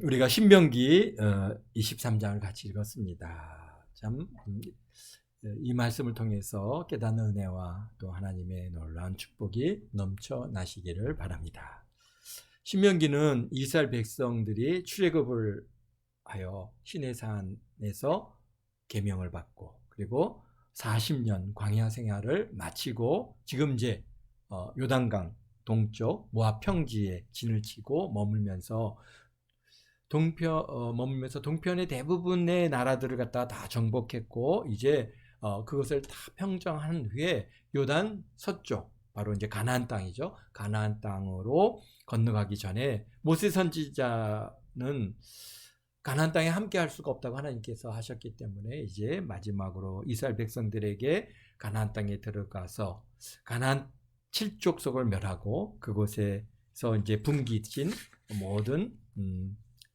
우리가 신명기 23장을 같이 읽었습니다. 참, 이 말씀을 통해서 깨닫는 은혜와 또 하나님의 놀라운 축복이 넘쳐나시기를 바랍니다. 신명기는 이스라엘 백성들이 출애굽을 하여 시내산에서 계명을 받고 그리고 40년 광야 생활을 마치고 지금 이제 요단강 동쪽 모압 평지에 진을 치고 머물면서 동편의 대부분의 나라들을 갖다가 다 정복했고 이제 그것을 다 평정한 후에 요단 서쪽 바로 이제 가나안 땅이죠. 가나안 땅으로 건너가기 전에 모세 선지자는 가나안 땅에 함께 할 수가 없다고 하나님께서 하셨기 때문에 이제 마지막으로 이스라엘 백성들에게 가나안 땅에 들어가서 가나안 7족속을 멸하고 그곳에서 이제 분깃진 모든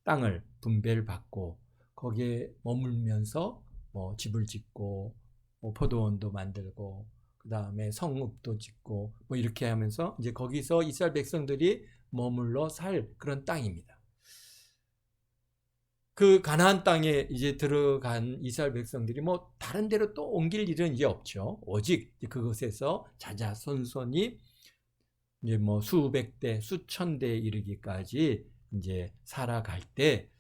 땅을 분배를 받고 거기에 머물면서 집을 짓고 포도원도 만들고 그 다음에 성읍도 짓고 이렇게 하면서 이제 거기서 이스라엘 백성들이 머물러 살 그런 땅입니다. 그 가나안 땅에 이제 들어간 이스라엘 백성들이 다른 데로 또 옮길 일은 이제 없죠. 오직 그곳에서 자자손손이 이제 수백 대, 수천 대에 이르기까지 이제 살아갈 때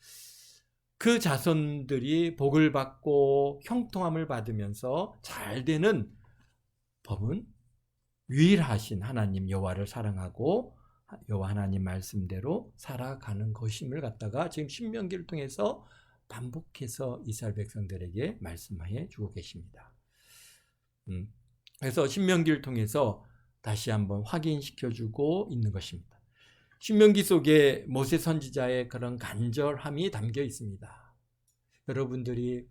그 자손들이 복을 받고 형통함을 받으면서 잘 되는 법은 유일하신 하나님 여호와를 사랑하고 여호와 하나님 말씀대로 살아가는 것임을 갖다가 지금 신명기를 통해서 반복해서 이스라엘 백성들에게 말씀해 주고 계십니다. 그래서 신명기를 통해서 다시 한번 확인시켜주고 있는 것입니다. 신명기 속에 모세 선지자의 그런 간절함이 담겨 있습니다. 여러분들이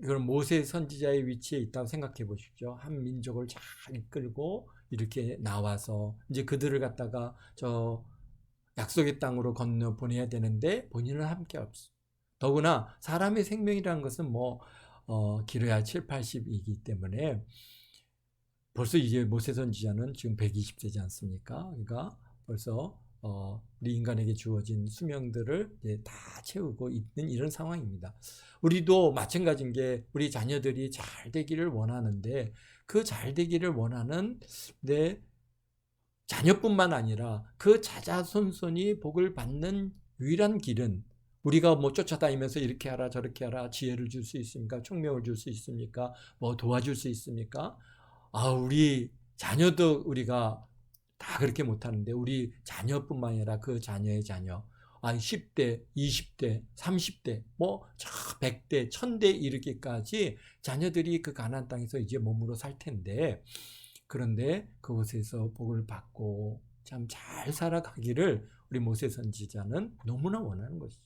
그런 모세 선지자의 위치에 있다고 생각해 보십시오. 한 민족을 잘 이끌고 이렇게 나와서 이제 그들을 갖다가 저 약속의 땅으로 건너 보내야 되는데 본인은 함께 없어. 더구나 사람의 생명이라는 것은 길어야 7, 80이기 때문에 벌써 이제 모세 선지자는 지금 120세지 않습니까? 그러니까 벌써 우리 인간에게 주어진 수명들을 이제 다 채우고 있는 이런 상황입니다. 우리도 마찬가지인 게 우리 자녀들이 잘 되기를 원하는데 그 잘 되기를 원하는 내 자녀뿐만 아니라 그 자자손손이 복을 받는 유일한 길은 우리가 쫓아다니면서 이렇게 하라 저렇게 하라 지혜를 줄 수 있습니까? 총명을 줄 수 있습니까? 도와줄 수 있습니까? 우리 자녀도 우리가 다 그렇게 못하는데 우리 자녀뿐만 아니라 그 자녀의 자녀 10대, 20대, 30대, 100대, 1000대 이르기까지 자녀들이 그 가나안 땅에서 이제 몸으로 살 텐데 그런데 그곳에서 복을 받고 참 잘 살아가기를 우리 모세 선지자는 너무나 원하는 것이죠.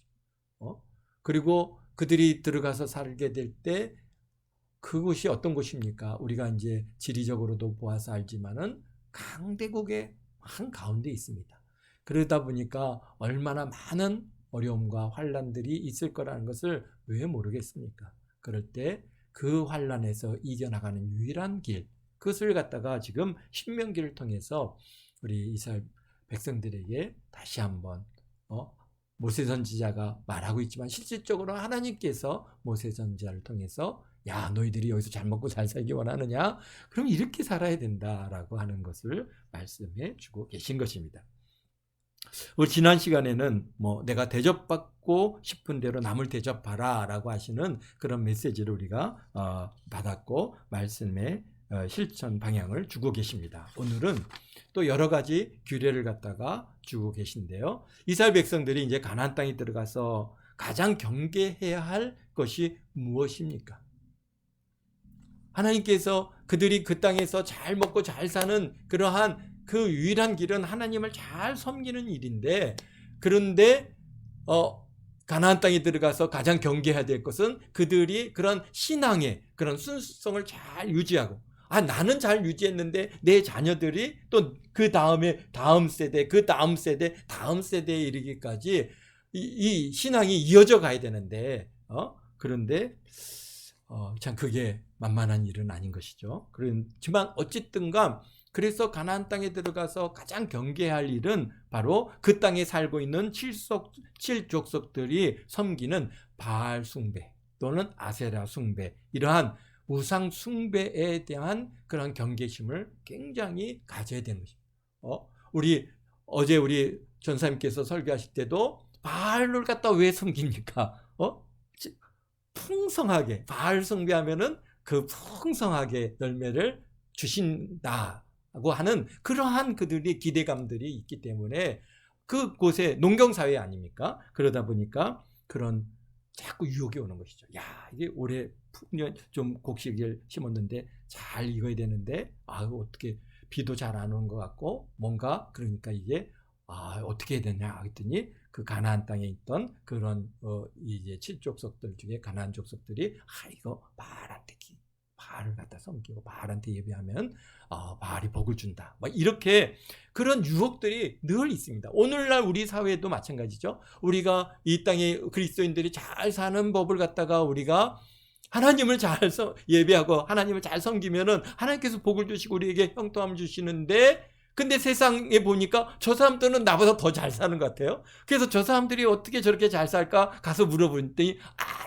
그리고 그들이 들어가서 살게 될 때 그곳이 어떤 곳입니까? 우리가 이제 지리적으로도 보아서 알지만은 강대국의 한가운데 있습니다. 그러다 보니까 얼마나 많은 어려움과 환난들이 있을 거라는 것을 왜 모르겠습니까? 그럴 때 그 환난에서 이겨나가는 유일한 길, 그것을 갖다가 지금 신명기를 통해서 우리 이스라엘 백성들에게 다시 한번 모세 선지자가 말하고 있지만 실질적으로 하나님께서 모세 선지자를 통해서 야 너희들이 여기서 잘 먹고 잘 살기 원하느냐? 그럼 이렇게 살아야 된다라고 하는 것을 말씀해 주고 계신 것입니다. 우리 지난 시간에는 내가 대접받고 싶은 대로 남을 대접하라 라고 하시는 그런 메시지를 우리가 받았고 말씀의 실천 방향을 주고 계십니다. 오늘은 또 여러 가지 규례를 갖다가 주고 계신데요. 이스라엘 백성들이 이제 가나안 땅에 들어가서 가장 경계해야 할 것이 무엇입니까? 하나님께서 그들이 그 땅에서 잘 먹고 잘 사는 그러한 그 유일한 길은 하나님을 잘 섬기는 일인데 그런데 가나안 땅에 들어가서 가장 경계해야 될 것은 그들이 그런 신앙의 그런 순수성을 잘 유지하고 나는 잘 유지했는데 내 자녀들이 또 그 다음에 다음 세대 그 다음 세대 다음 세대에 이르기까지 이 신앙이 이어져 가야 되는데 그런데 참 그게 만만한 일은 아닌 것이죠. 그렇지만 어쨌든가 그래서 가나안 땅에 들어가서 가장 경계할 일은 바로 그 땅에 살고 있는 칠족속들이 섬기는 바알 숭배 또는 아세라 숭배, 이러한 우상 숭배에 대한 그런 경계심을 굉장히 가져야 되는 것입니다. 어제 우리 전사님께서 설교하실 때도 바알을 갖다 왜 섬깁니까? 풍성하게 바알 숭배하면은 그 풍성하게 열매를 주신다고 하는 그러한 그들의 기대감들이 있기 때문에 그곳에 농경사회 아닙니까? 그러다 보니까 그런 자꾸 유혹이 오는 것이죠. 야, 이게 올해 풍년 좀 곡식을 심었는데 잘 익어야 되는데 어떻게 비도 잘 안 오는 것 같고 뭔가 그러니까 이게 어떻게 해야 되냐 했더니 그 가나안 땅에 있던 그런 이제 칠족속들 중에 가나안 족속들이 이거 바알을 갖다 섬기고 바알한테 예배하면 바알이 복을 준다. 막 이렇게 그런 유혹들이 늘 있습니다. 오늘날 우리 사회도 마찬가지죠. 우리가 이 땅에 그리스도인들이 잘 사는 법을 갖다가 우리가 하나님을 잘 예배하고 하나님을 잘 섬기면은 하나님께서 복을 주시고 우리에게 형통함을 주시는데, 근데 세상에 보니까 저 사람들은 나보다 더 잘 사는 것 같아요. 그래서 저 사람들이 어떻게 저렇게 잘 살까 가서 물어보니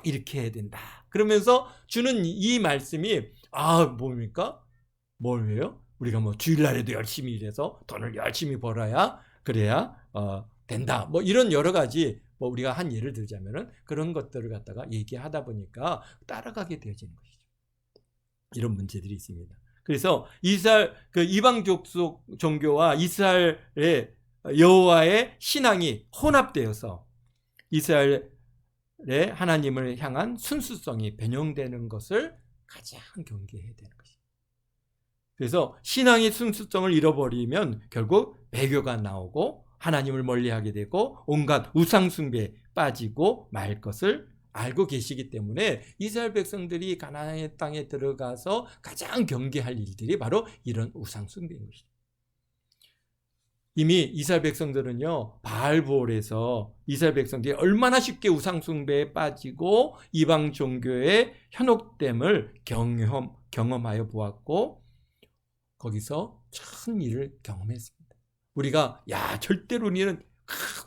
이렇게 해야 된다. 그러면서 주는 이 말씀이 뭡니까? 뭐예요? 우리가 뭐 주일날에도 열심히 일해서 돈을 열심히 벌어야 그래야 된다. 뭐 이런 여러 가지 우리가 한 예를 들자면은 그런 것들을 갖다가 얘기하다 보니까 따라가게 되어지는 것이죠. 이런 문제들이 있습니다. 그래서 이스라엘 이방 족속 종교와 이스라엘의 여호와의 신앙이 혼합되어서 이스라엘의 하나님을 향한 순수성이 변형되는 것을 가장 경계해야 되는 것입니다. 그래서 신앙의 순수성을 잃어버리면 결국 배교가 나오고 하나님을 멀리하게 되고 온갖 우상 숭배에 빠지고 말 것을 알고 계시기 때문에 이스라엘 백성들이 가나안 땅에 들어가서 가장 경계할 일들이 바로 이런 우상 숭배인 것이죠. 이미 이스라엘 백성들은요, 바알부올에서 이스라엘 백성들이 얼마나 쉽게 우상 숭배에 빠지고 이방 종교의 현혹됨을 경험하여 보았고 거기서 큰 일을 경험했습니다. 우리가 절대로 우리는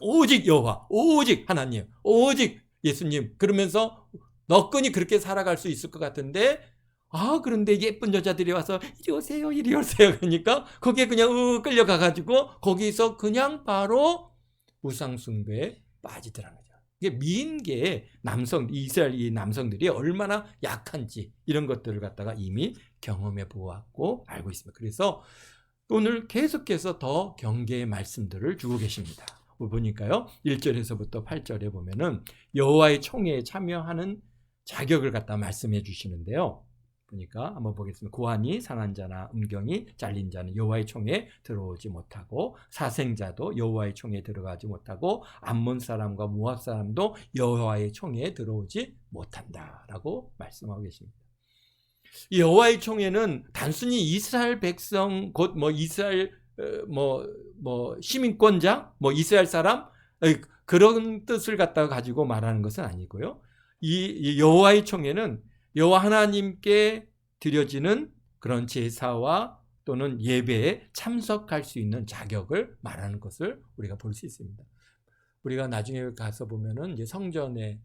오직 여호와, 오직 하나님, 오직 예수님 그러면서 너끈히 그렇게 살아갈 수 있을 것 같은데 그런데 예쁜 여자들이 와서 이리 오세요 이리 오세요 그러니까 거기에 그냥 끌려가가지고 거기서 그냥 바로 우상 숭배에 빠지더라는 거죠. 이게 미인계의 이스라엘 이 남성들이 얼마나 약한지 이런 것들을 갖다가 이미 경험해 보았고 알고 있습니다. 그래서 오늘 계속해서 더 경계의 말씀들을 주고 계십니다. 보니까요 1절에서부터 8절에 보면은 여호와의 총회에 참여하는 자격을 갖다 말씀해 주시는데요. 보니까 한번 보겠습니다. 고환이 상한 자나 음경이 잘린 자는 여호와의 총회에 들어오지 못하고 사생자도 여호와의 총회에 들어가지 못하고 암몬 사람과 모압 사람도 여호와의 총회에 들어오지 못한다라고 말씀하고 계십니다. 이 여호와의 총회는 단순히 이스라엘 백성 곧 이스라엘 시민권자 이스라엘 사람 그런 뜻을 갖다가 가지고 말하는 것은 아니고요. 이 여호와의 총회는 여호와 하나님께 드려지는 그런 제사와 또는 예배에 참석할 수 있는 자격을 말하는 것을 우리가 볼 수 있습니다. 우리가 나중에 가서 보면은 이제 성전에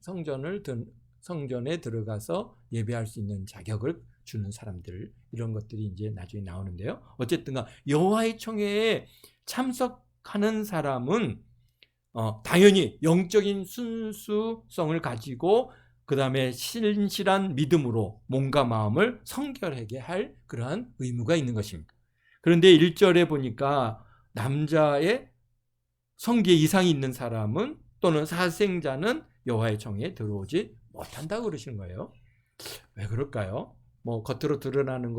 들어가서 예배할 수 있는 자격을 주는 사람들 이런 것들이 이제 나중에 나오는데요. 어쨌든가 여호와의 총회에 참석하는 사람은 당연히 영적인 순수성을 가지고 그 다음에 신실한 믿음으로 몸과 마음을 성결하게 할 그러한 의무가 있는 것입니다. 그런데 1절에 보니까 남자의 성기에 이상이 있는 사람은 또는 사생자는 여호와의 총회에 들어오지 못한다고 그러시는 거예요. 왜 그럴까요? 겉으로 드러나는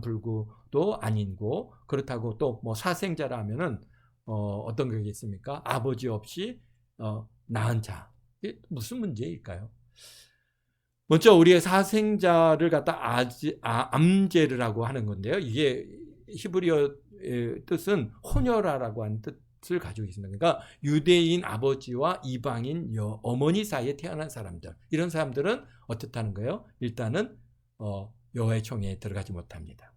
불구도 아니고 그렇다고 또 사생자라면은 어떤 게 있습니까? 아버지 없이 낳은 자. 이게 무슨 문제일까요? 먼저 우리의 사생자를 갖다 암제를 하고 하는 건데요. 이게 히브리어 뜻은 호녀라라고 하는 뜻을 가지고 있습니다. 그러니까 유대인 아버지와 이방인 어머니 사이에 태어난 사람들, 이런 사람들은 어떻다는 거예요? 일단은 여호와의 총회에 들어가지 못합니다.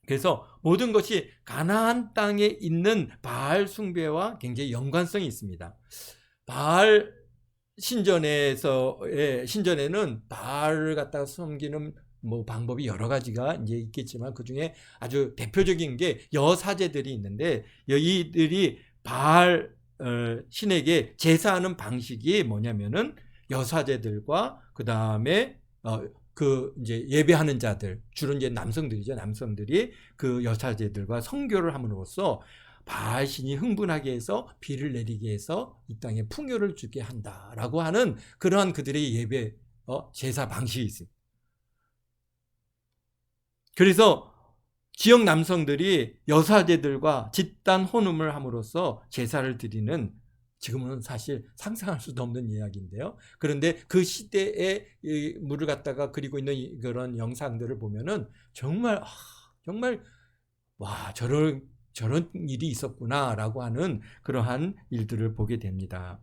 그래서 모든 것이 가나안 땅에 있는 바알 숭배와 굉장히 연관성이 있습니다. 바알 신전에는 바알을 갖다가 섬기는 뭐 방법이 여러 가지가 이제 있겠지만 그 중에 아주 대표적인 게 여사제들이 있는데 이들이 바알 신에게 제사하는 방식이 뭐냐면은 여사제들과 그 다음에 그 이제 예배하는 자들, 주로 이제 남성들이죠. 남성들이 그 여사제들과 성교를 함으로써 바알 신이 흥분하게 해서 비를 내리게 해서 이 땅에 풍요를 주게 한다라고 하는 그러한 그들의 예배 제사 방식이 있습니다. 그래서 지역 남성들이 여사제들과 집단 혼음을 함으로써 제사를 드리는, 지금은 사실 상상할 수도 없는 이야기인데요. 그런데 그 시대에 물을 갖다가 그리고 있는 그런 영상들을 보면은 정말 와, 저런 일이 있었구나라고 하는 그러한 일들을 보게 됩니다.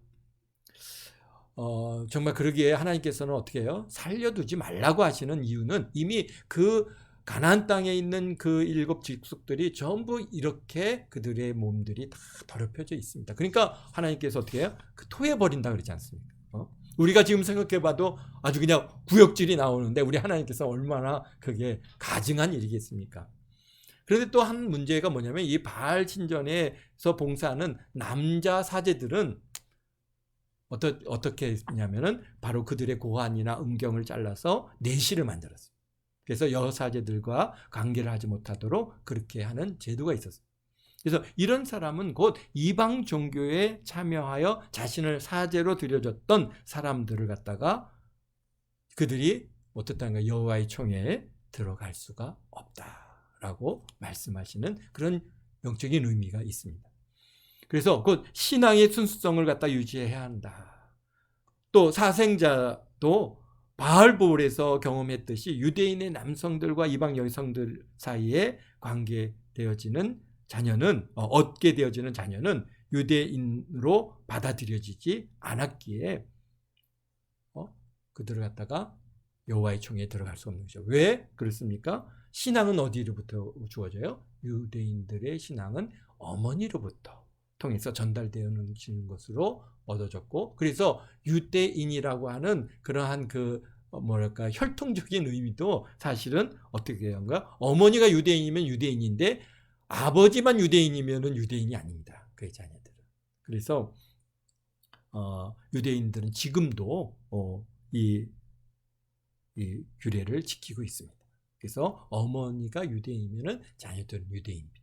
정말 그러기에 하나님께서는 어떻게 해요? 살려두지 말라고 하시는 이유는 이미 그 가나안 땅에 있는 그 7 족속들이 전부 이렇게 그들의 몸들이 다 더럽혀져 있습니다. 그러니까 하나님께서 어떻게 해요? 그 토해버린다 그러지 않습니까? 우리가 지금 생각해봐도 아주 그냥 구역질이 나오는데 우리 하나님께서 얼마나 그게 가증한 일이겠습니까? 그런데 또 한 문제가 뭐냐면 이 바알 신전에서 봉사하는 남자 사제들은 어떻게 했냐면은 바로 그들의 고환이나 음경을 잘라서 내시를 만들었어요. 그래서 여사제들과 관계를 하지 못하도록 그렇게 하는 제도가 있었어요. 그래서 이런 사람은 곧 이방 종교에 참여하여 자신을 사제로 드려줬던 사람들을 갖다가 그들이 어떻다는가, 여호와의 총회에 들어갈 수가 없다라고 말씀하시는 그런 영적인 의미가 있습니다. 그래서 곧 신앙의 순수성을 갖다 유지해야 한다. 또 사생자도 바알볼에서 경험했듯이 유대인의 남성들과 이방 여성들 사이에 관계되어지는 자녀는 얻게 되어지는 자녀는 유대인으로 받아들여지지 않았기에 그들을 갖다가 여호와의 총회에 들어갈 수 없는 거죠. 왜 그렇습니까? 신앙은 어디로부터 주어져요? 유대인들의 신앙은 어머니로부터 통해서 전달되어지는 것으로 얻어졌고, 그래서 유대인이라고 하는 그러한 그 뭐랄까 혈통적인 의미도 사실은 어떻게 한가, 어머니가 유대인이면 유대인인데 아버지만 유대인이면은 유대인이 아닙니다. 그의 자녀들은. 그래서 유대인들은 지금도 이 규례를 지키고 있습니다. 그래서 어머니가 유대인이면은 자녀들은 유대인입니다.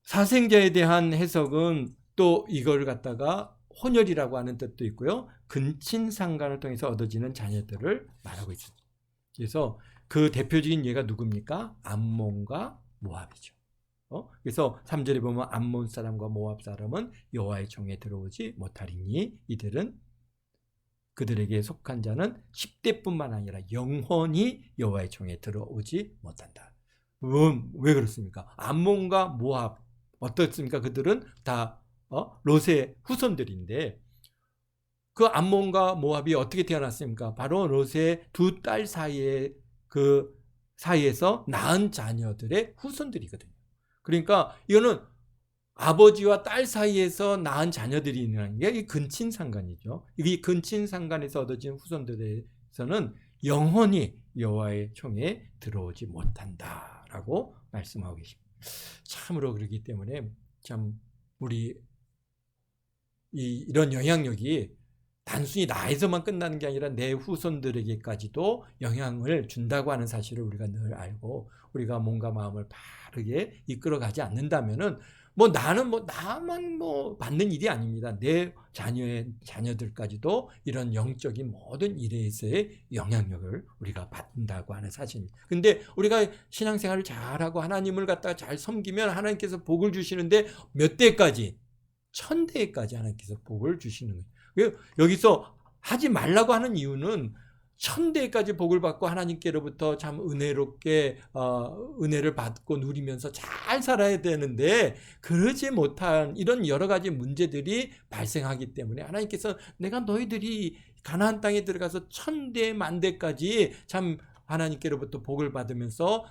사생자에 대한 해석은 또 이걸 갖다가 혼혈이라고 하는 뜻도 있고요. 근친상간을 통해서 얻어지는 자녀들을 말하고 있습니다. 그래서 그 대표적인 예가 누굽니까? 암몬과 모압이죠. 그래서 3절에 보면 암몬 사람과 모압 사람은 여호와의 총에 들어오지 못하리니 이들은 그들에게 속한 자는 10대뿐만 아니라 영원히 여호와의 총에 들어오지 못한다. 왜 그렇습니까? 암몬과 모압 어떻습니까? 그들은 다 롯의 후손들인데 그 암몬과 모압이 어떻게 태어났습니까? 바로 롯의 두 딸 사이에 그 사이에서 낳은 자녀들의 후손들이거든요. 그러니까 이거는 아버지와 딸 사이에서 낳은 자녀들이 있는 게 근친상간이죠. 이 근친상간에서 얻어진 후손들에서는 영원히 여호와의 총에 들어오지 못한다라고 말씀하고 계십니다. 참으로 그렇기 때문에 참 우리 이런 영향력이 단순히 나에서만 끝나는 게 아니라 내 후손들에게까지도 영향을 준다고 하는 사실을 우리가 늘 알고, 우리가 몸과 마음을 바르게 이끌어가지 않는다면은 나만 받는 일이 아닙니다. 내 자녀들까지도 이런 영적인 모든 일에서의 영향력을 우리가 받는다고 하는 사실입니다. 근데 우리가 신앙생활을 잘하고 하나님을 갖다가 잘 섬기면 하나님께서 복을 주시는데 몇 대까지? 1000대까지 하나님께서 복을 주시는 거예요. 여기서 하지 말라고 하는 이유는 1000대까지 복을 받고 하나님께로부터 참 은혜롭게 은혜를 받고 누리면서 잘 살아야 되는데 그러지 못한 이런 여러 가지 문제들이 발생하기 때문에 하나님께서 내가 너희들이 가나안 땅에 들어가서 1000대 만대까지 참 하나님께로부터 복을 받으면서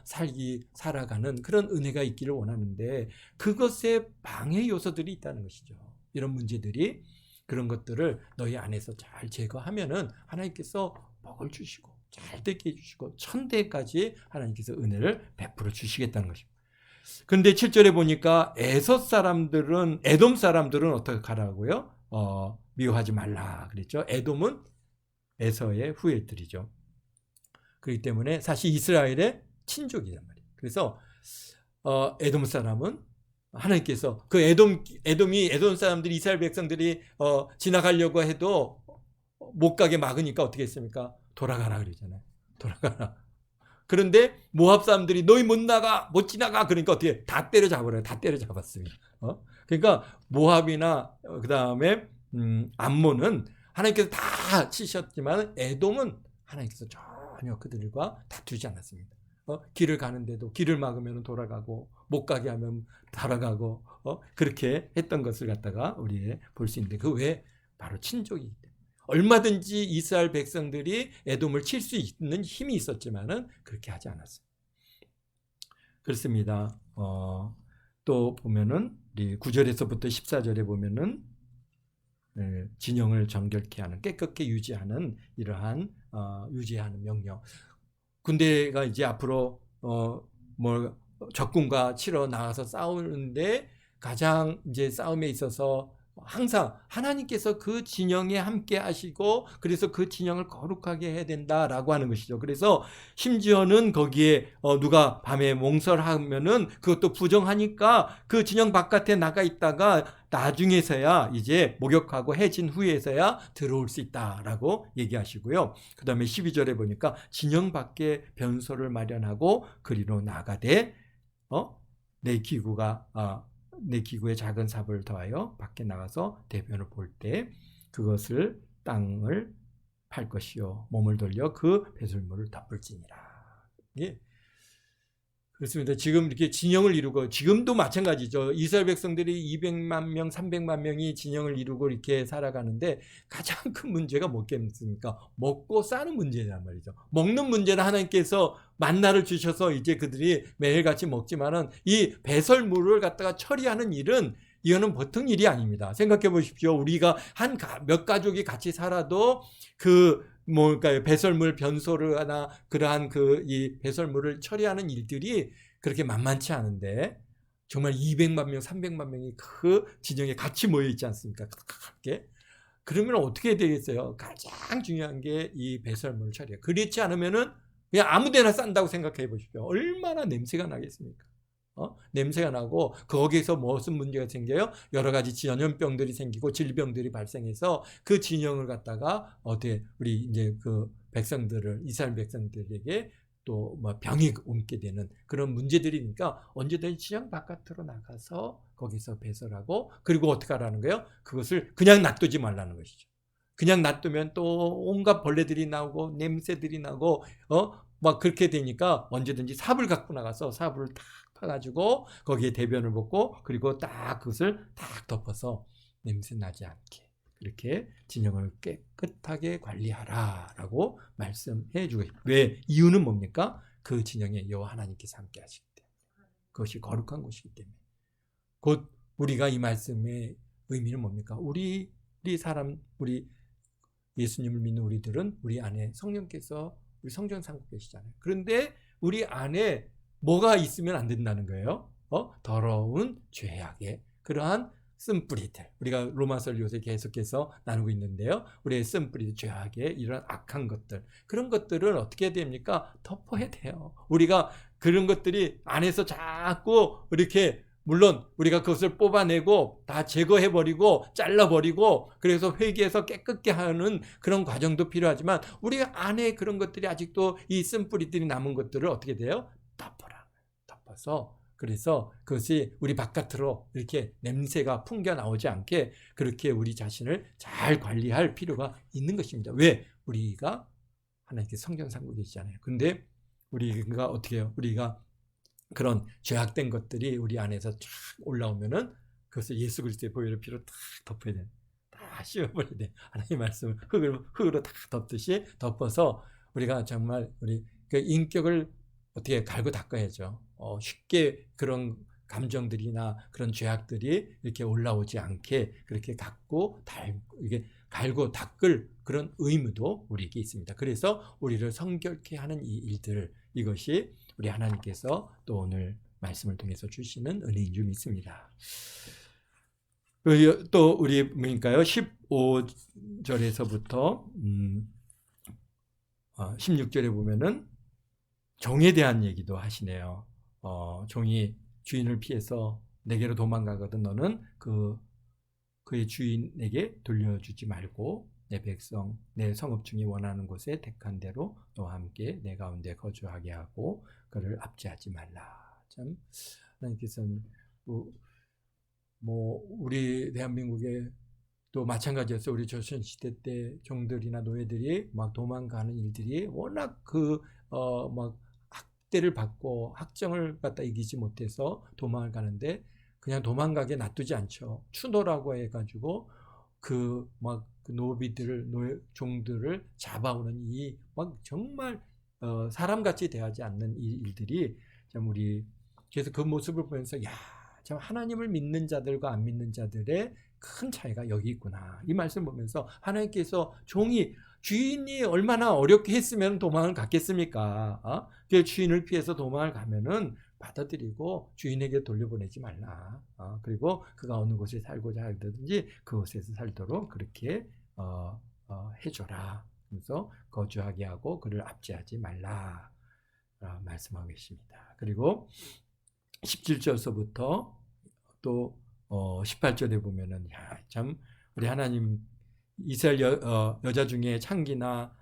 살아가는 그런 은혜가 있기를 원하는데 그것에 방해 요소들이 있다는 것이죠. 이런 문제들이 그런 것들을 너희 안에서 잘 제거하면은 하나님께서 복을 주시고 잘 되게 해주시고 천대까지 하나님께서 은혜를 베풀어 주시겠다는 것입니다. 그런데 7절에 보니까 에돔 사람들은 어떻게 하라고요? 미워하지 말라 그랬죠. 에돔은 에서의 후예들이죠. 그렇기 때문에 사실 이스라엘의 친족이란 말이에요. 그래서 에돔 사람은 하나님께서 그 에돔 사람들이 이스라엘 백성들이 지나가려고 해도 못 가게 막으니까 어떻게 했습니까? 돌아가라 그러잖아요. 돌아가라. 그런데 모압 사람들이 너희 못 지나가 그러니까 어떻게 다 때려잡으래요. 다 때려잡았습니다. 그러니까 모압이나 그 다음에 암몬은 하나님께서 다 치셨지만 에돔은 하나님께서 전혀 그들과 다투지 않았습니다. 길을 가는데도 길을 막으면 돌아가고 못 가게 하면 돌아가고 그렇게 했던 것을 갖다가 우리 볼 수 있는데 그 왜 바로 친족이기 때문에 얼마든지 이스라엘 백성들이 에돔을 칠 수 있는 힘이 있었지만은 그렇게 하지 않았어요. 그렇습니다. 또 보면은 우리 9절에서부터 14절에 보면은 진영을 정결케 하는 깨끗게 유지하는 이러한 유지하는 명령. 군대가 이제 앞으로 적군과 치러 나가서 싸우는데 가장 이제 싸움에 있어서 항상 하나님께서 그 진영에 함께 하시고 그래서 그 진영을 거룩하게 해야 된다라고 하는 것이죠. 그래서 심지어는 거기에 누가 밤에 몽설하면은 그것도 부정하니까 그 진영 바깥에 나가 있다가 나중에서야 이제 목욕하고 해진 후에서야 들어올 수 있다라고 얘기하시고요. 그 다음에 12절에 보니까 진영 밖에 변소를 마련하고 그리로 나가되 내 기구에 작은 삽을 더하여 밖에 나가서 대변을 볼 때 그것을 땅을 팔 것이요 몸을 돌려 그 배설물을 덮을지니라. 예. 그렇습니다. 지금 이렇게 진영을 이루고 지금도 마찬가지죠. 이스라엘 백성들이 200만 명, 300만 명이 진영을 이루고 이렇게 살아가는데 가장 큰 문제가 뭐겠습니까? 먹고 사는 문제란 말이죠. 먹는 문제는 하나님께서 만나를 주셔서 이제 그들이 매일같이 먹지만은 이 배설물을 갖다가 처리하는 일은 이거는 보통 일이 아닙니다. 생각해 보십시오. 우리가 몇 가족이 같이 살아도 그러니까 배설물 변소를 하나 그러한 이 배설물을 처리하는 일들이 그렇게 만만치 않은데 정말 200만 명, 300만 명이 그 진영에 같이 모여 있지 않습니까? 그러면 어떻게 되겠어요? 가장 중요한 게 이 배설물 처리예요. 그렇지 않으면은 그냥 아무데나 싼다고 생각해 보십시오. 얼마나 냄새가 나겠습니까? 냄새가 나고 거기서 무슨 문제가 생겨요? 여러 가지 전염병들이 생기고 질병들이 발생해서 그 진영을 갖다가 우리 이제 그 백성들을 이스라엘 백성들에게 또 병이 옮게 되는 그런 문제들이니까 언제든지 진영 바깥으로 나가서 거기서 배설하고 그리고 어떻게 하라는 거예요? 그것을 그냥 놔두지 말라는 것이죠. 그냥 놔두면 또 온갖 벌레들이 나오고 냄새들이 나고 막 그렇게 되니까 언제든지 삽을 갖고 나가서 삽을 탁 파가지고 거기에 대변을 붓고 그리고 딱 그것을 딱 덮어서 냄새 나지 않게 그렇게 진영을 깨끗하게 관리하라라고 말씀해 주고 있습니다. 왜? 이유는 뭡니까? 그 진영에 여호와 하나님께서 함께 하시기 때문에 그것이 거룩한 곳이기 때문에 곧 우리가 이 말씀의 의미는 뭡니까? 우리 예수님을 믿는 우리들은 우리 안에 성령께서 우리 성전 삼고 계시잖아요. 그런데 우리 안에 뭐가 있으면 안 된다는 거예요? 더러운 죄악의 그러한 쓴뿌리들. 우리가 로마서를 요새 계속해서 나누고 있는데요. 우리의 쓴뿌리 죄악의 이런 악한 것들. 그런 것들은 어떻게 해야 됩니까? 덮어야 돼요. 우리가 그런 것들이 안에서 자꾸 이렇게 물론 우리가 그것을 뽑아내고 다 제거해버리고 잘라버리고 그래서 회개해서 깨끗게 하는 그런 과정도 필요하지만 우리 안에 그런 것들이 아직도 이 쓴뿌리들이 남은 것들을 어떻게 돼요? 덮어서 그래서 그것이 우리 바깥으로 이렇게 냄새가 풍겨 나오지 않게 그렇게 우리 자신을 잘 관리할 필요가 있는 것입니다. 왜? 우리가 하나님께 성전 삼고 계시잖아요. 근데 우리가 어떻게 해요? 우리가 그런 죄악된 것들이 우리 안에서 쫙 올라오면은 그것을 예수 그리스도의 보혈의 피로 탁 덮어야 돼. 다 씌워버려야 돼. 하나님의 말씀을 흙으로 다 덮듯이 덮어서 우리가 정말 우리 그 인격을 어떻게 갈고 닦아야죠. 쉽게 그런 감정들이나 그런 죄악들이 이렇게 올라오지 않게 그렇게 이게 갈고 닦을 그런 의무도 우리에게 있습니다. 그래서 우리를 성결케 하는 이 일들, 이것이 우리 하나님께서 또 오늘 말씀을 통해서 주시는 은혜인 줄 믿습니다. 또 우리 뭐니까요? 15절에서부터 16절에 보면은 종에 대한 얘기도 하시네요. 종이 주인을 피해서 내게로 도망가거든 너는 그의 주인에게 돌려주지 말고 내 백성, 내 성읍중이 원하는 곳에 택한 대로 너와 함께 내 가운데 거주하게 하고 그를 압제하지 말라. 참 하나님께서는 우리 대한민국에 또 마찬가지였어요. 우리 조선시대 때 종들이나 노예들이 막 도망가는 일들이 워낙 막 학대를 받고 학정을 갖다 이기지 못해서 도망을 가는데 그냥 도망가게 놔두지 않죠. 추노라고 해가지고 그 노비들을, 종들을 잡아오는 이 막 정말 사람같이 대하지 않는 이 일들이 참 그래서 그 모습을 보면서 참 하나님을 믿는 자들과 안 믿는 자들의 큰 차이가 여기 있구나. 이 말씀 보면서 하나님께서 주인이 얼마나 어렵게 했으면 도망을 갔겠습니까? 그 주인을 피해서 도망을 가면은 받아들이고 주인에게 돌려보내지 말라. 그리고 그가 어느 곳에 살고자 하든지 그곳에서 살도록 그렇게 해줘라. 그래서 거주하게 하고 그를 압제하지 말라. 말씀하고 계십니다. 그리고 17절서부터 또 18절에 보면은 참 우리 하나님 이스라엘 여자 중에 창기가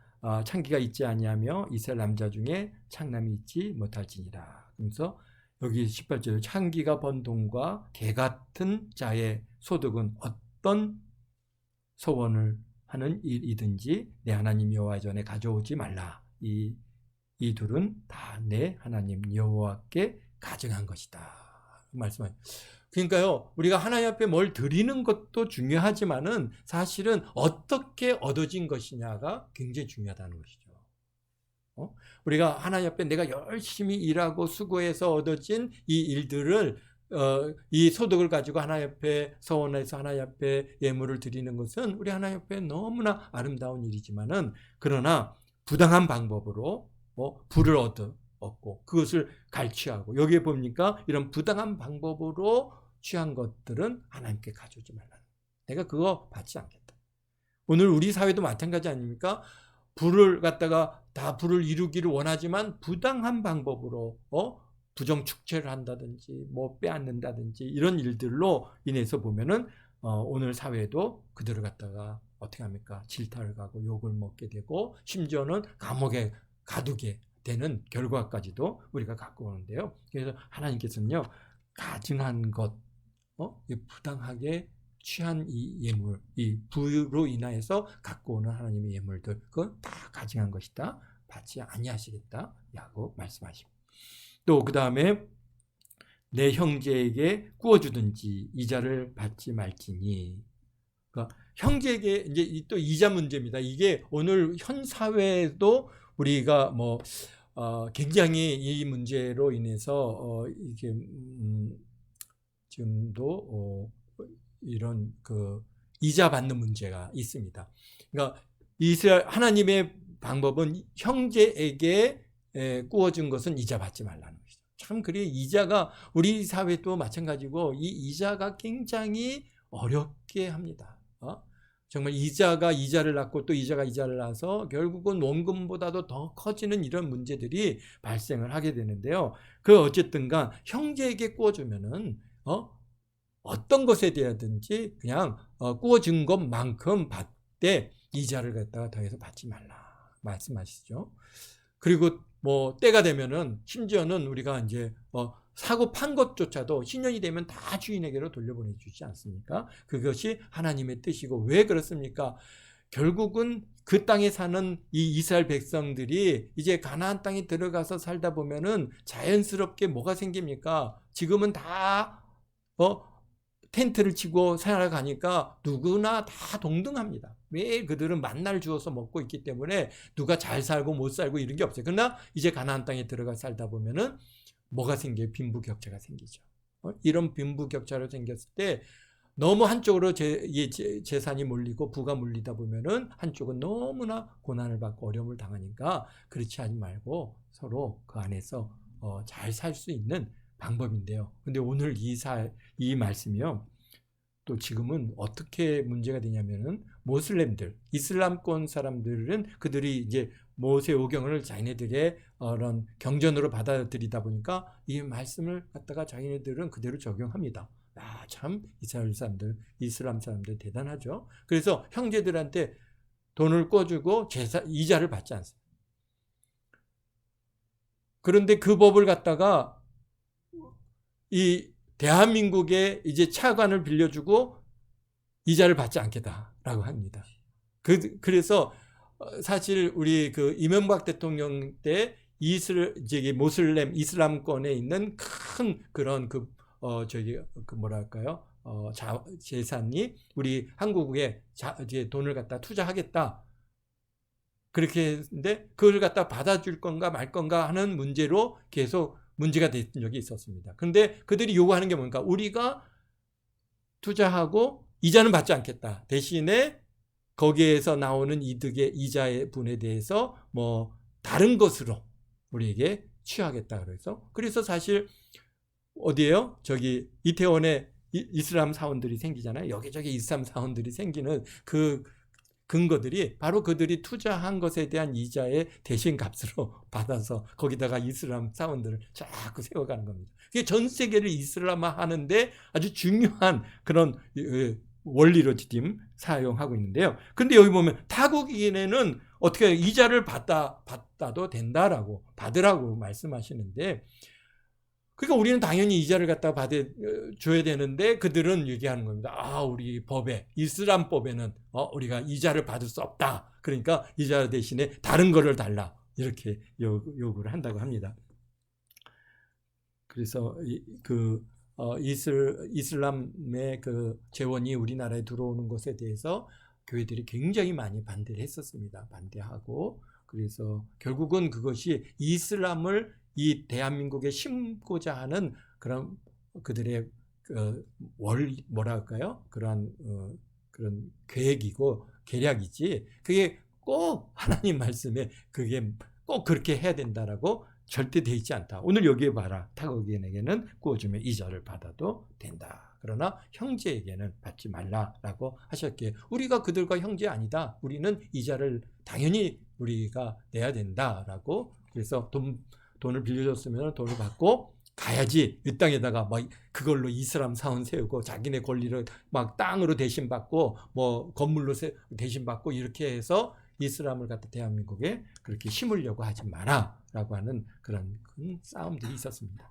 있지 아니하며 이스라엘 남자 중에 창남이 있지 못할지니라. 그래서 여기 18절 창기가 번 돈과 개 같은 자의 소득은 어떤 소원을 하는 일이든지 내 하나님 여호와 전에 가져오지 말라. 이 둘은 다 내 하나님 여호와께 가증한 것이다. 말씀하세요. 그러니까요, 우리가 하나님 앞에 뭘 드리는 것도 중요하지만은 사실은 어떻게 얻어진 것이냐가 굉장히 중요하다는 것이죠. 우리가 하나님 앞에 내가 열심히 일하고 수고해서 얻어진 이 일들을 이 소득을 가지고 하나님 앞에 서원해서 하나님 앞에 예물을 드리는 것은 우리 하나님 앞에 너무나 아름다운 일이지만은 그러나 부당한 방법으로 부를 얻고 그것을 갈취하고 여기에 봅니까? 이런 부당한 방법으로 취한 것들은 하나님께 가져오지 말라. 내가 그거 받지 않겠다. 오늘 우리 사회도 마찬가지 아닙니까? 부를 이루기를 원하지만 부당한 방법으로 부정 축제를 한다든지 빼앗는다든지 이런 일들로 인해서 보면은 오늘 사회도 그들을 갖다가 어떻게 합니까? 질타를 가고 욕을 먹게 되고 심지어는 감옥에 가두게 되는 결과까지도 우리가 갖고 오는데요. 그래서 하나님께서는요, 가증한 것, 부당하게 취한 이 예물, 이 부로 인하여서 갖고 오는 하나님의 예물들, 그건 다 가증한 것이다. 받지 아니하시겠다라고 말씀하십니다. 또 그 다음에 내 형제에게 구워주든지 이자를 받지 말지니. 그러니까 형제에게 이제 또 이자 문제입니다. 이게 오늘 현 사회에도 우리가 굉장히 이 문제로 인해서 이게 지금도 이런 이자 받는 문제가 있습니다. 그러니까 이스라엘 하나님의 방법은 형제에게 구워준 것은 이자 받지 말라는 것이죠. 참 그래 이자가 우리 사회도 마찬가지고 이 이자가 굉장히 어렵게 합니다. 정말 이자가 이자를 낳고 또 이자가 이자를 낳아서 결국은 원금보다도 더 커지는 이런 문제들이 발생을 하게 되는데요. 어쨌든간 형제에게 구워주면은 어떤 것에 대하든지 그냥 구워준 것만큼 받되 이자를 갖다가 더해서 받지 말라 말씀하시죠. 그리고 때가 되면은 심지어는 우리가 이제 사고 판 것조차도 신년이 되면 다 주인에게로 돌려보내 주지 않습니까? 그것이 하나님의 뜻이고 왜 그렇습니까? 결국은 그 땅에 사는 이 이스라엘 백성들이 이제 가나안 땅에 들어가서 살다 보면은 자연스럽게 뭐가 생깁니까? 지금은 다 텐트를 치고 살아가니까 누구나 다 동등합니다. 왜? 그들은 만날 주어서 먹고 있기 때문에 누가 잘 살고 못 살고 이런 게 없어요. 그러나 이제 가나안 땅에 들어가 살다 보면은 뭐가 생겨요? 빈부격차가 생기죠. 이런 빈부격차로 생겼을 때 너무 한쪽으로 재산이 몰리고 부가 몰리다 보면은 한쪽은 너무나 고난을 받고 어려움을 당하니까 그렇지 않지 말고 서로 그 안에서 잘 살 수 있는 방법인데요. 근데 오늘 이 말씀이요. 또 지금은 어떻게 문제가 되냐면은 모슬렘들, 이슬람권 사람들은 그들이 이제 모세오경을 자기네들의 그런 경전으로 받아들이다 보니까 이 말씀을 갖다가 자기네들은 그대로 적용합니다. 참 이슬람 사람들 대단하죠. 그래서 형제들한테 돈을 꿔주고 이자를 받지 않습니다. 그런데 그 법을 갖다가 이 대한민국에 이제 차관을 빌려주고 이자를 받지 않겠다라고 합니다. 그래서 사실 우리 그 이명박 대통령 때 모슬렘 이슬람권에 있는 큰 그런 뭐랄까요? 재산이 우리 한국에 이제 돈을 갖다 투자하겠다. 그렇게 했는데 그걸 갖다 받아줄 건가 말 건가 하는 문제로 계속 문제가 된 적이 있었습니다. 그런데 그들이 요구하는 게 뭡니까? 우리가 투자하고 이자는 받지 않겠다. 대신에 거기에서 나오는 이득의 이자의 분에 대해서 뭐 다른 것으로 우리에게 취하겠다 그래서 사실 어디에요? 저기 이태원에 이슬람 사원들이 생기잖아요. 여기저기 이슬람 사원들이 생기는 그 근거들이 바로 그들이 투자한 것에 대한 이자의 대신 값으로 받아서 거기다가 이슬람 사원들을 자꾸 세워가는 겁니다. 그게 전 세계를 이슬람화 하는데 아주 중요한 그런 원리로 지금 사용하고 있는데요. 근데 여기 보면 타국인에는 어떻게 이자를 받아도 된다라고 받으라고 말씀하시는데 그러니까 우리는 당연히 이자를 갖다 받아줘야 되는데 그들은 얘기하는 겁니다. 우리 법에 이슬람 법에는 우리가 이자를 받을 수 없다. 그러니까 이자 대신에 다른 거를 달라. 이렇게 요구를 한다고 합니다. 그래서 이슬람의 그 재원이 우리나라에 들어오는 것에 대해서 교회들이 굉장히 많이 반대를 했었습니다. 반대하고 그래서 결국은 그것이 이슬람을 이 대한민국에 심고자 하는 그런 그들의 뭐랄까요? 그런 계획이고 계략이지. 그게 꼭 하나님 말씀에 그게 꼭 그렇게 해야 된다라고 절대 돼 있지 않다. 오늘 여기에 봐라. 타국인에게는 구워주면 이자를 받아도 된다. 그러나 형제에게는 받지 말라라고 하셨기에 우리가 그들과 형제 아니다. 우리는 이자를 당연히 우리가 내야 된다라고 그래서 돈을 빌려줬으면 돈을 받고 가야지. 이 땅에다가 막 그걸로 이슬람 사원 세우고 자기네 권리를 막 땅으로 대신 받고 뭐 건물로 대신 받고 이렇게 해서 이슬람을 갖다 대한민국에 그렇게 심으려고 하지 마라라고 하는 그런 큰 싸움들이 있었습니다.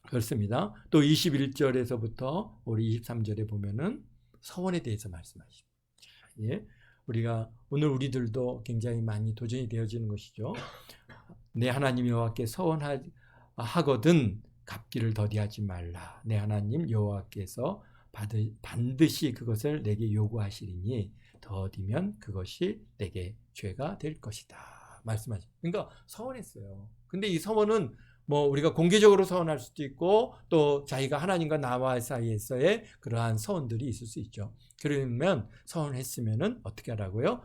그렇습니다. 또 21절에서부터 우리 23절에 보면은 서원에 대해서 말씀하십니다. 예. 오늘 우리들도 굉장히 많이 도전이 되어지는 것이죠. 내 하나님 여호와께 서원하거든 갚기를 더디하지 말라. 내 하나님 여호와께서 반드시 그것을 내게 요구하시리니 더디면 그것이 내게 죄가 될 것이다. 말씀하시죠. 그러니까 서원했어요. 근데 이 서원은 뭐 우리가 공개적으로 서원할 수도 있고 또 자기가 하나님과 나와 사이에서의 그러한 서원들이 있을 수 있죠. 그러면 서원했으면은 어떻게 하라고요?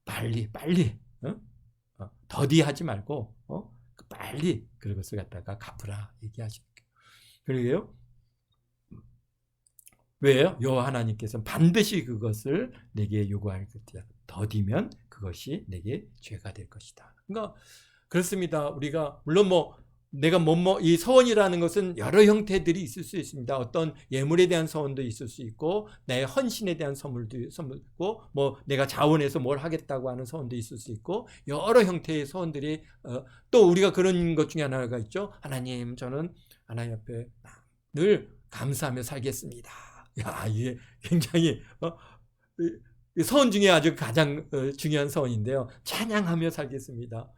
빨리 더디하지 말고 빨리 그것을 갖다가 갚으라 얘기하시는 거예요. 그러게요. 왜요? 여호와 하나님께서는 반드시 그것을 내게 요구할 것이다. 더디면 그것이 내게 죄가 될 것이다. 그러니까 그렇습니다. 우리가 물론 이 서원이라는 것은 여러 형태들이 있을 수 있습니다. 어떤 예물에 대한 서원도 있을 수 있고 내 헌신에 대한 선물도 있고 내가 자원해서 뭘 하겠다고 하는 서원도 있을 수 있고 여러 형태의 서원들이 또 우리가 그런 것 중에 하나가 있죠. 하나님 저는 하나님 앞에 늘 감사하며 살겠습니다. 이게 굉장히 서원 중에 아주 가장 중요한 서원인데요. 찬양하며 살겠습니다.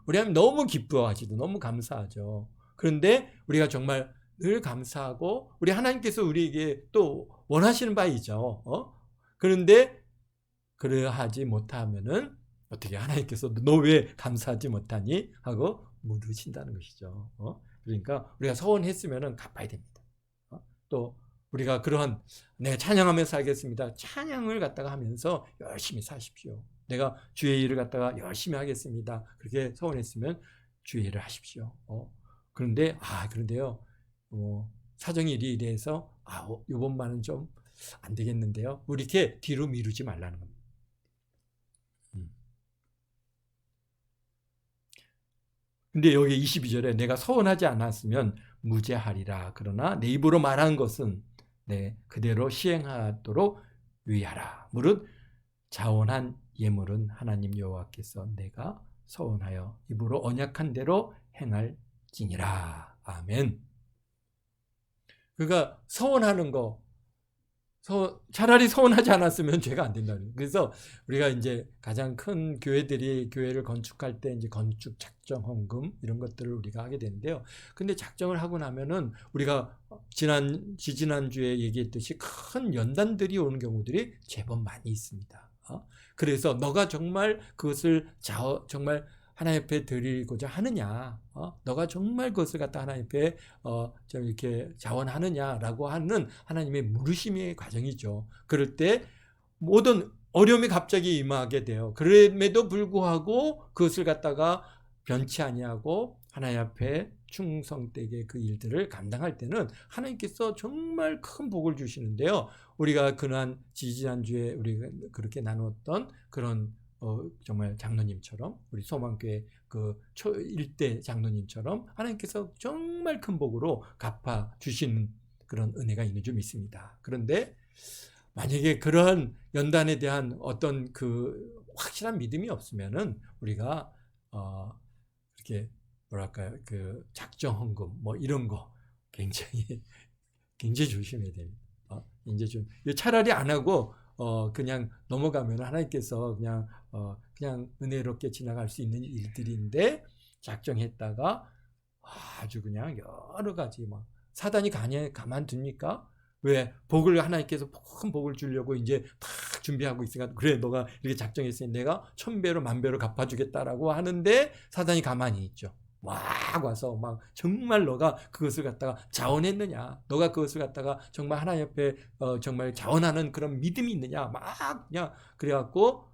우리 하나님 너무 기뻐하시고 너무 감사하죠. 그런데 우리가 정말 늘 감사하고 우리 하나님께서 우리에게 또 원하시는 바이죠. 그런데 그러하지 못하면은 어떻게 하나님께서 너 왜 감사하지 못하니? 하고 물으신다는 것이죠. 그러니까 우리가 서원했으면은 갚아야 됩니다. 또 우리가 그러한 내가 찬양하며 살겠습니다. 찬양을 갖다가 하면서 열심히 사십시오. 내가 주의 일을 갖다가 열심히 하겠습니다. 그렇게 서원했으면 주의 일을 하십시오. 그런데요. 사정이 이래서 이번만은 좀 안 되겠는데요. 우리 이렇게 뒤로 미루지 말라는 겁니다. 근데 여기 22절에 내가 서원하지 않았으면 무죄하리라. 그러나 내 입으로 말한 것은 그대로 시행하도록 유의하라. 무릇 자원한 예물은 하나님 여호와께서 내가 서원하여 입으로 언약한 대로 행할지니라. 아멘. 그러니까 서원하는 거, 차라리 서원하지 않았으면 죄가 안 된다는 거예요. 그래서 우리가 이제 가장 큰 교회들이 교회를 건축할 때 이제 건축 작정 헌금 이런 것들을 우리가 하게 되는데요. 근데 작정을 하고 나면은 우리가 지지난주에 얘기했듯이 큰 연단들이 오는 경우들이 제법 많이 있습니다. 그래서 너가 정말 그것을 정말 하나님 앞에 드리고자 하느냐, 너가 정말 그것을 갖다 하나님 앞에 좀 이렇게 자원하느냐라고 하는 하나님의 물으심의 과정이죠. 그럴 때 모든 어려움이 갑자기 임하게 돼요. 그럼에도 불구하고 그것을 갖다가 변치 아니하고 하나님 앞에 충성되게 그 일들을 감당할 때는 하나님께서 정말 큰 복을 주시는데요. 우리가 지지난주에 우리가 그렇게 나눴던 그런 정말 장로님처럼 우리 소망교회 그 일대 장로님처럼 하나님께서 정말 큰 복으로 갚아 주시는 그런 은혜가 있는 줄 믿습니다. 그런데 만약에 그런 연단에 대한 어떤 그 확실한 믿음이 없으면은 우리가 이렇게 뭐랄까요, 그 작정 헌금 뭐 이런 거 굉장히 조심해야 됩니다. 이제 좀 차라리 안 하고 그냥 넘어가면 하나님께서 그냥 은혜롭게 지나갈 수 있는 일들인데 작정했다가 아주 그냥 여러 가지 막 사단이 가만둡니까? 왜 복을 하나님께서 큰 복을 주려고 이제 다 준비하고 있으니까 그래 너가 이렇게 작정했으니 내가 1000배로 10,000배로 갚아주겠다라고 하는데 사단이 가만히 있죠. 막 와서 막 정말 너가 그것을 갖다가 자원했느냐, 너가 그것을 갖다가 정말 하나님 앞에 정말 자원하는 그런 믿음이 있느냐, 막 그냥 그래갖고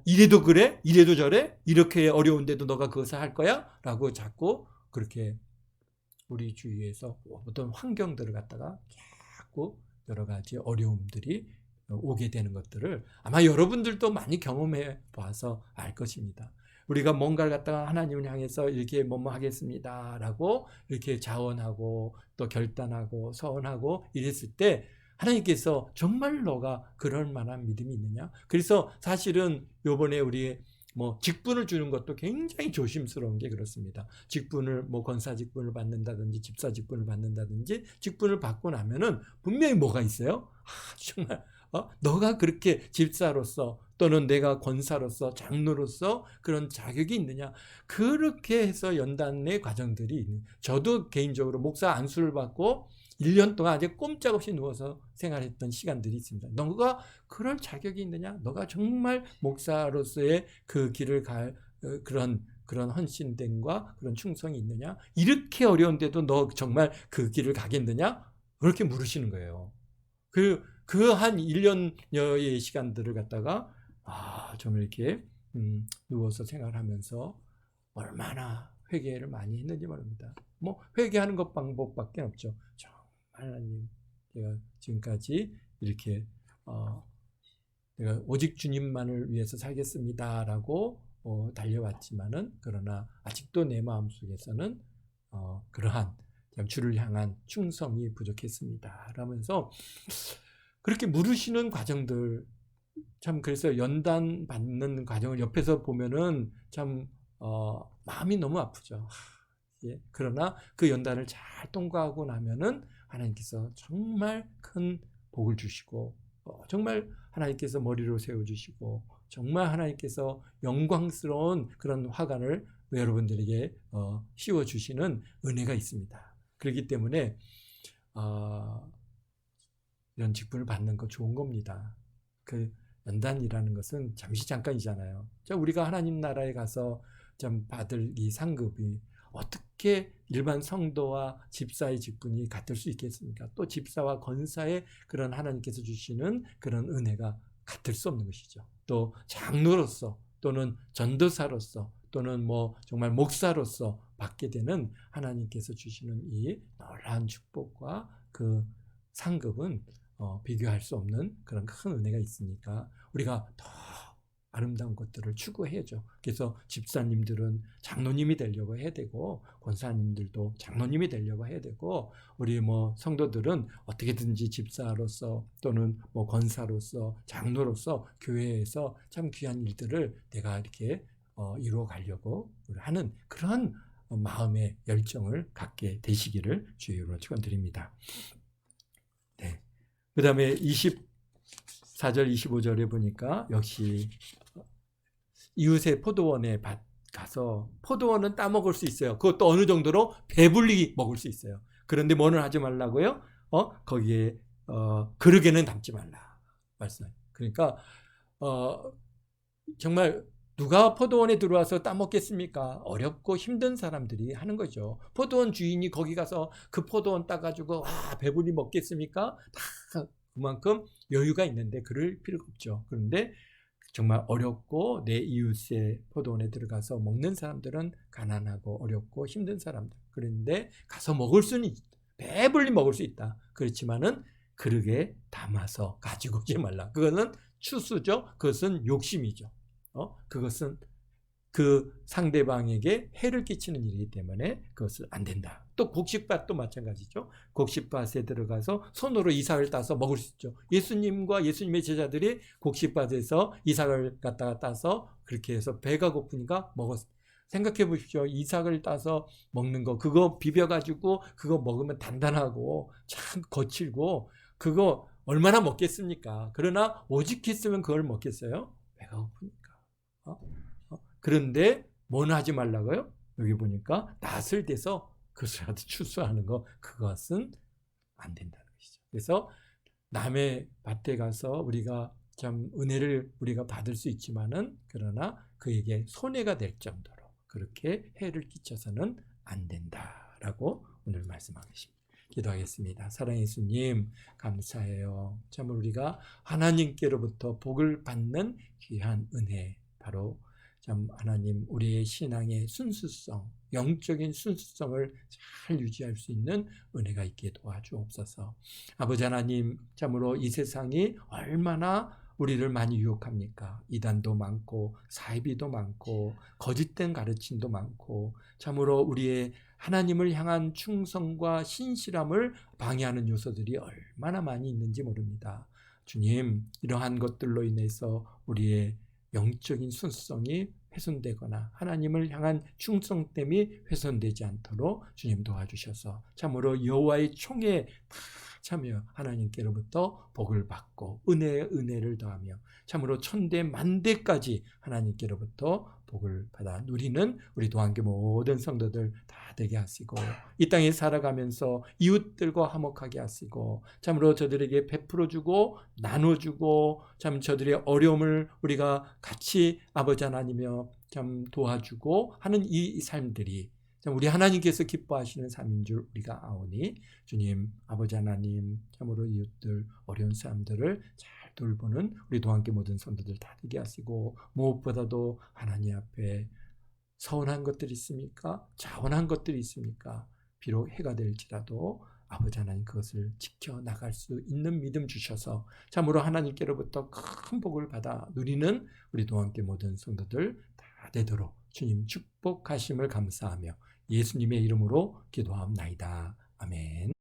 이래도 그래, 이래도 저래, 이렇게 어려운데도 너가 그것을 할 거야? 라고 자꾸 그렇게 우리 주위에서 어떤 환경들을 갖다가 자꾸 여러 가지 어려움들이 오게 되는 것들을 아마 여러분들도 많이 경험해 봐서 알 것입니다. 우리가 뭔가를 갖다가 하나님을 향해서 이렇게 뭐뭐 하겠습니다 라고 이렇게 자원하고 또 결단하고 서원하고 이랬을 때 하나님께서 정말 너가 그럴 만한 믿음이 있느냐? 그래서 사실은 요번에 우리 직분을 주는 것도 굉장히 조심스러운 게 그렇습니다. 직분을 권사 직분을 받는다든지 집사 직분을 받는다든지 직분을 받고 나면은 분명히 뭐가 있어요? 정말 너가 그렇게 집사로서 또는 내가 권사로서 장로로서 그런 자격이 있느냐, 그렇게 해서 연단의 과정들이 있는. 저도 개인적으로 목사 안수를 받고 1년 동안 아주 꼼짝없이 누워서 생활했던 시간들이 있습니다. 너가 그럴 자격이 있느냐, 너가 정말 목사로서의 그 길을 갈 그런 헌신됨과 그런 충성이 있느냐, 이렇게 어려운데도 너 정말 그 길을 가겠느냐, 그렇게 물으시는 거예요. 그 한 1년여의 시간들을 갖다가 좀 이렇게 누워서 생활하면서 얼마나 회개를 많이 했는지 모릅니다. 회개하는 것 방법밖에 없죠. 정말 하나님, 제가 지금까지 이렇게 내가 오직 주님만을 위해서 살겠습니다라고 달려왔지만은, 그러나 아직도 내 마음속에서는 그러한 주를 향한 충성이 부족했습니다. 라면서 그렇게 물으시는 과정들, 참 그래서 연단 받는 과정을 옆에서 보면은 참 마음이 너무 아프죠. 예. 그러나 그 연단을 잘 통과하고 나면은 하나님께서 정말 큰 복을 주시고 정말 하나님께서 머리로 세워주시고 정말 하나님께서 영광스러운 그런 화관을 여러분들에게 씌워주시는 은혜가 있습니다. 그렇기 때문에 이런 직분을 받는 거 좋은 겁니다. 그 연단이라는 것은 잠깐이잖아요. 자, 우리가 하나님 나라에 가서 좀 받을 이 상급이 어떻게 일반 성도와 집사의 직분이 같을 수 있겠습니까? 또 집사와 권사의 그런 하나님께서 주시는 그런 은혜가 같을 수 없는 것이죠. 또 장로로서 또는 전도사로서 또는 뭐 정말 목사로서 받게 되는 하나님께서 주시는 이 놀라운 축복과 그 상급은 비교할 수 없는 그런 큰 은혜가 있으니까 우리가 더 아름다운 것들을 추구해야죠. 그래서 집사님들은 장로님이 되려고 해야 되고 권사님들도 장로님이 되려고 해야 되고 우리 뭐 성도들은 어떻게든지 집사로서 또는 뭐 권사로서 장로로서 교회에서 참 귀한 일들을 내가 이렇게 이루어 가려고 하는 그런 마음의 열정을 갖게 되시기를 주의 이름으로 축원드립니다. 네. 그 다음에 24절 25절에 보니까 역시 이웃의 포도원에 가서 포도원은 따먹을 수 있어요. 그것도 어느 정도로 배불리 먹을 수 있어요. 그런데 뭐는 하지 말라고요? 거기에 그릇에는 담지 말라 말씀. 그러니까 정말 누가 포도원에 들어와서 따먹겠습니까? 어렵고 힘든 사람들이 하는 거죠. 포도원 주인이 거기 가서 그 포도원 따가지고 배불리 먹겠습니까? 다 그만큼 여유가 있는데 그럴 필요가 없죠. 그런데 정말 어렵고 내 이웃의 포도원에 들어가서 먹는 사람들은 가난하고 어렵고 힘든 사람들. 그런데 가서 먹을 수는 있다. 배불리 먹을 수 있다. 그렇지만은 그릇에 담아서 가지고 오지 말라. 그것은 추수죠. 그것은 욕심이죠. 그것은 그 상대방에게 해를 끼치는 일이기 때문에 그것은 안 된다. 또 곡식밭도 마찬가지죠. 곡식밭에 들어가서 손으로 이삭을 따서 먹을 수 있죠. 예수님과 예수님의 제자들이 곡식밭에서 이삭을 갖다가 따서 그렇게 해서 배가 고프니까 먹었어요. 생각해 보십시오. 이삭을 따서 먹는 거 그거 비벼가지고 그거 먹으면 단단하고 참 거칠고 그거 얼마나 먹겠습니까? 그러나 오직했으면 그걸 먹겠어요? 배가 고프니까. 그런데 뭐는 하지 말라고요? 여기 보니까 낫을 대서 그것을 추수하는 거 그것은 안 된다는 것이죠. 그래서 남의 밭에 가서 우리가 참 은혜를 우리가 받을 수 있지만은 그러나 그에게 손해가 될 정도로 그렇게 해를 끼쳐서는 안 된다라고 오늘 말씀하겠습니다. 기도하겠습니다. 사랑의 예수님 감사해요. 참 우리가 하나님께로부터 복을 받는 귀한 은혜 바로 참 하나님 우리의 신앙의 순수성, 영적인 순수성을 잘 유지할 수 있는 은혜가 있게 도와주옵소서. 아버지 하나님 참으로 이 세상이 얼마나 우리를 많이 유혹합니까? 이단도 많고 사이비도 많고 거짓된 가르침도 많고 참으로 우리의 하나님을 향한 충성과 신실함을 방해하는 요소들이 얼마나 많이 있는지 모릅니다. 주님 이러한 것들로 인해서 우리의 영적인 순수성이 훼손되거나 하나님을 향한 충성됨이 훼손되지 않도록 주님 도와주셔서 참으로 여호와의 총에 다 참여 하나님께로부터 복을 받고 은혜에 은혜를 더하며 참으로 천대 만대까지 하나님께로부터 복을 받아 누리는 우리 도안교 모든 성도들 다 되게 하시고 이 땅에 살아가면서 이웃들과 화목하게 하시고 참으로 저들에게 베풀어주고 나눠주고 참 저들의 어려움을 우리가 같이 아버지 하나님이여 참 도와주고 하는 이 삶들이 우리 하나님께서 기뻐하시는 삶인 줄 우리가 아오니 주님 아버지 하나님 참으로 이웃들 어려운 사람들을 잘 돌보는 우리 도안교 모든 성도들 다 되게 하시고 무엇보다도 하나님 앞에 서운한 것들이 있습니까? 자원한 것들이 있습니까? 비록 해가 될지라도 아버지 하나님 그것을 지켜나갈 수 있는 믿음 주셔서 참으로 하나님께로부터 큰 복을 받아 누리는 우리 도안교 모든 성도들 다 되도록 주님 축복하심을 감사하며 예수님의 이름으로 기도하옵나이다. 아멘.